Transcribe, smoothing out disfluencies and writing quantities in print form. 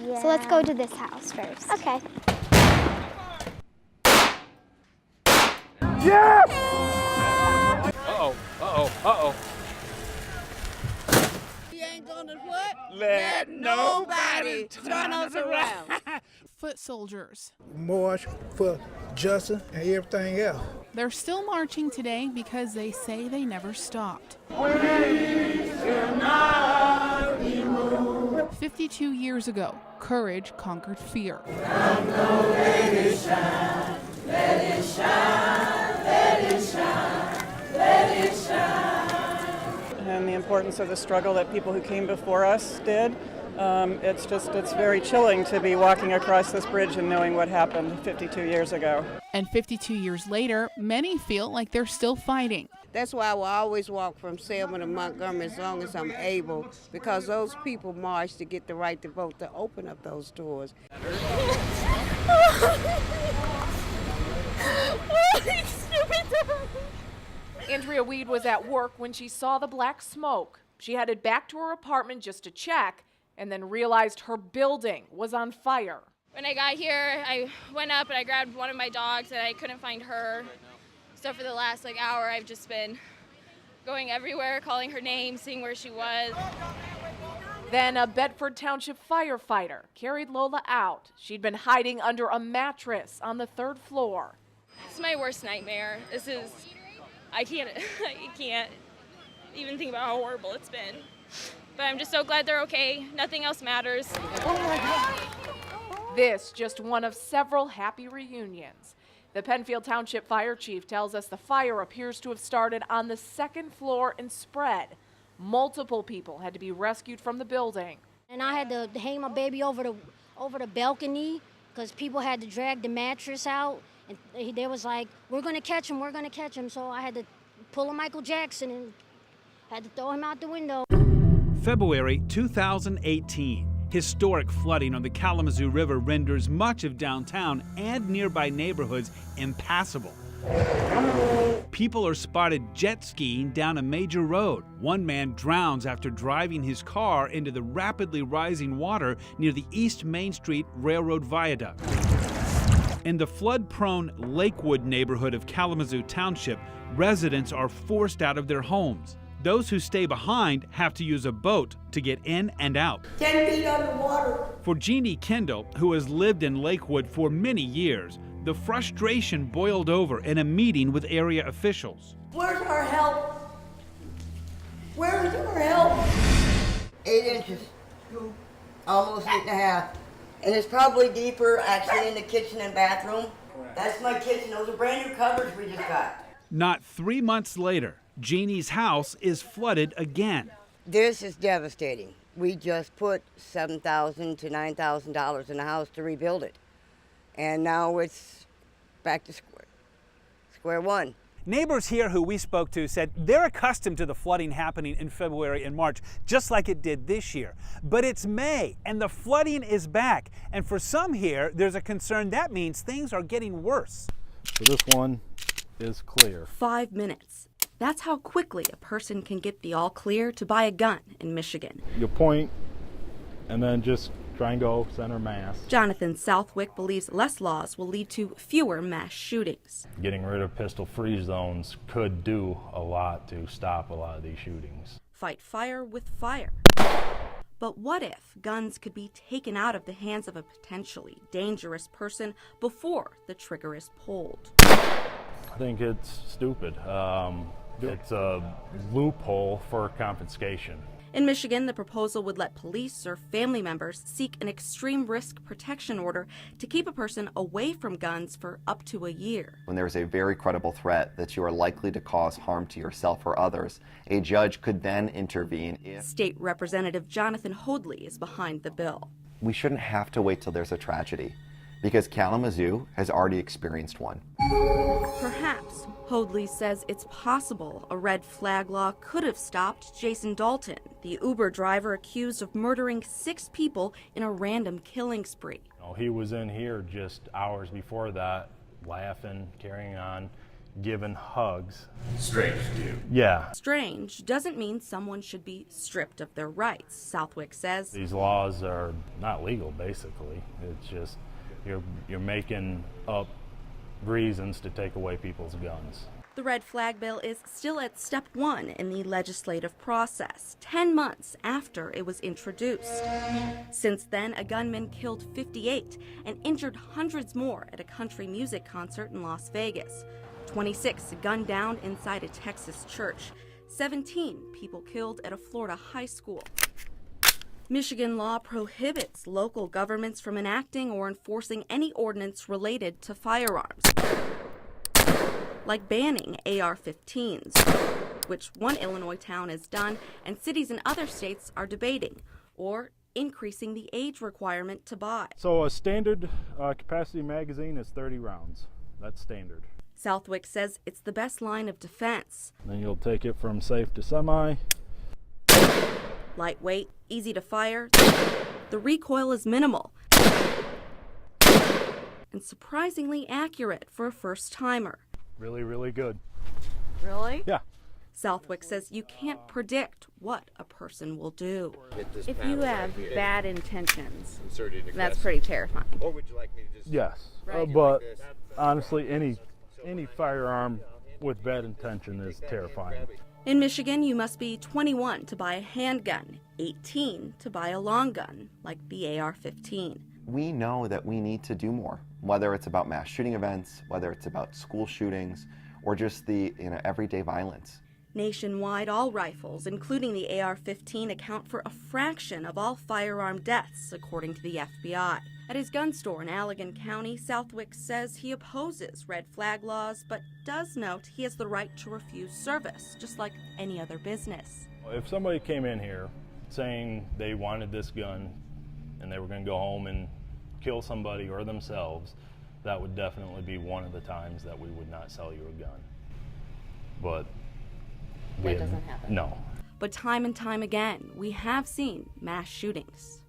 Yeah. So let's go to this house first. Okay. Yeah! We ain't gonna what? Let nobody turn us around. Foot soldiers. March for justice and everything else. They're still marching today because they say they never stopped. 52 years ago, courage conquered fear. Let it shine, let it shine, let it shine, let it shine. And the importance of the struggle that people who came before us did. It's very chilling to be walking across this bridge and knowing what happened 52 years ago. And 52 years later, many feel like they're still fighting. That's why I will always walk from Selma to Montgomery as long as I'm able, because those people marched to get the right to vote to open up those doors. Andrea Weed was at work when she saw the black smoke. She headed back to her apartment just to check and then realized her building was on fire. When I got here, I went up and I grabbed one of my dogs and I couldn't find her. So for the last hour, I've just been going everywhere, calling her name, seeing where she was. Then a Bedford Township firefighter carried Lola out. She'd been hiding under a mattress on the 3rd floor. It's my worst nightmare. I can't even think about how horrible it's been. But I'm just so glad they're okay. Nothing else matters. This just one of several happy reunions. The Penfield Township Fire Chief tells us the fire appears to have started on the 2nd floor and spread. Multiple people had to be rescued from the building. And I had to hang my baby over the balcony because people had to drag the mattress out. And they was like, we're going to catch him, we're going to catch him. So I had to pull a Michael Jackson and had to throw him out the window. February 2018. Historic flooding on the Kalamazoo River renders much of downtown and nearby neighborhoods impassable. People are spotted jet skiing down a major road. One man drowns after driving his car into the rapidly rising water near the East Main Street Railroad Viaduct. In the flood-prone Lakewood neighborhood of Kalamazoo Township, residents are forced out of their homes. Those who stay behind have to use a boat to get in and out. 10 feet underwater. For Jeannie Kendall, who has lived in Lakewood for many years, the frustration boiled over in a meeting with area officials. Where's our help? Where is our help? 8 inches, almost 8.5. And it's probably deeper actually in the kitchen and bathroom. That's my kitchen. Those are brand new covers we just got. Not 3 months later, Jeannie's house is flooded again. This is devastating. We just put $7,000 to $9,000 in the house to rebuild it. And now it's back to square one. Neighbors here who we spoke to said they're accustomed to the flooding happening in February and March, just like it did this year. But it's May, and the flooding is back. And for some here, there's a concern that means things are getting worse. So this one is clear. 5 minutes. That's how quickly a person can get the all clear to buy a gun in Michigan. You point and then just try and go center mass. Jonathan Southwick believes less laws will lead to fewer mass shootings. Getting rid of pistol-free zones could do a lot to stop a lot of these shootings. Fight fire with fire. But what if guns could be taken out of the hands of a potentially dangerous person before the trigger is pulled? I think it's stupid. It's a loophole for confiscation. In Michigan, the proposal would let police or family members seek an extreme risk protection order to keep a person away from guns for up to a year. When there is a very credible threat that you are likely to cause harm to yourself or others, a judge could then intervene if... State Representative Jonathan Hoadley is behind the bill. We shouldn't have to wait till there's a tragedy, because Kalamazoo has already experienced one. Perhaps. Hoadley says it's possible a red flag law could have stopped Jason Dalton, the Uber driver accused of murdering 6 people in a random killing spree. He was in here just hours before that, laughing, carrying on, giving hugs. Strange to you? Yeah. Strange doesn't mean someone should be stripped of their rights, Southwick says. These laws are not legal, basically. It's just you're making up reasons to take away people's guns. The red flag bill is still at step 1 in the legislative process, 10 months after it was introduced. Since then, a gunman killed 58 and injured hundreds more at a country music concert in Las Vegas. 26 gunned down inside a Texas church. 17 people killed at a Florida high school. Michigan law prohibits local governments from enacting or enforcing any ordinance related to firearms, like banning AR-15s, which one Illinois town has done and cities in other states are debating, or increasing the age requirement to buy. So a standard capacity magazine is 30 rounds. That's standard. Southwick says it's the best line of defense. Then you'll take it from safe to semi. Lightweight, easy to fire, the recoil is minimal, and surprisingly accurate for a first-timer. Really, really good. Really? Yeah. Southwick says you can't predict what a person will do. If you have bad intentions, Inserted that's pretty terrifying. Or would you like me to just... Yes, but honestly, any firearm with bad intention is terrifying. In Michigan, you must be 21 to buy a handgun, 18 to buy a long gun, like the AR-15. We know that we need to do more, whether it's about mass shooting events, whether it's about school shootings, or just the everyday violence. Nationwide, all rifles, including the AR-15, account for a fraction of all firearm deaths, according to the FBI. At his gun store in Allegan County, Southwick says he opposes red flag laws, but does note he has the right to refuse service, just like any other business. If somebody came in here saying they wanted this gun and they were going to go home and kill somebody or themselves, that would definitely be one of the times that we would not sell you a gun. But that doesn't happen. No. But time and time again, we have seen mass shootings.